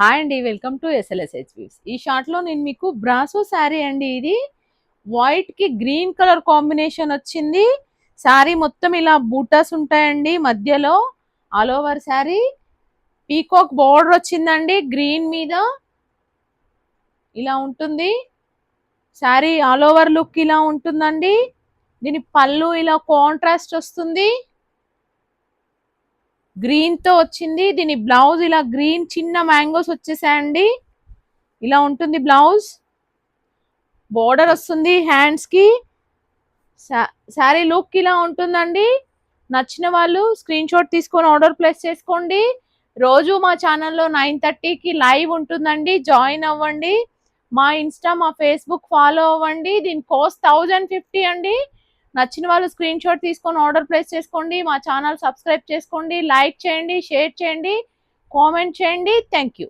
Hi అండి, welcome to ఎస్ఎల్ఎస్హెచ్ weaves. ఈ short లో నేను మీకు బ్రాసో శారీ అండి. ఇది వైట్ కి గ్రీన్ కలర్ కాంబినేషన్ వచ్చింది. శారీ మొత్తం ఇలా బూటాస్ ఉంటాయండి మధ్యలో. All over sari peacock border వచ్చిందండి గ్రీన్ మీద. ఇలా ఉంటుంది శారీ. ఆల్ ఓవర్ లుక్ ఇలా ఉంటుందండి. దీని పళ్ళు ఇలా కాంట్రాస్ట్ వస్తుంది, గ్రీన్ తో వచ్చింది. దీని బ్లౌజ్ ఇలా గ్రీన్ చిన్న మ్యాంగోస్ వచ్చేసాయండి. ఇలా ఉంటుంది బ్లౌజ్. బోర్డర్ వస్తుంది హ్యాండ్స్ కి. శారీ లుక్ ఇలా ఉంటుందండి. నచ్చిన వాళ్ళు స్క్రీన్ షాట్ తీసుకొని ఆర్డర్ ప్లేస్ చేసుకోండి. రోజు మా ఛానల్లో 9:30కి లైవ్ ఉంటుందండి, జాయిన్ అవ్వండి. మా ఇన్స్టా మా ఫేస్బుక్ ఫాలో అవ్వండి. దీని కాస్ట్ 1050 అండి. నచ్చిన వాళ్ళు స్క్రీన్ షాట్ తీసుకొని ఆర్డర్ ప్లేస్ చేసుకోండి. మా ఛానల్ సబ్స్క్రైబ్ చేసుకోండి, లైక్ చేయండి, షేర్ చేయండి, కామెంట్ చేయండి. Thank you.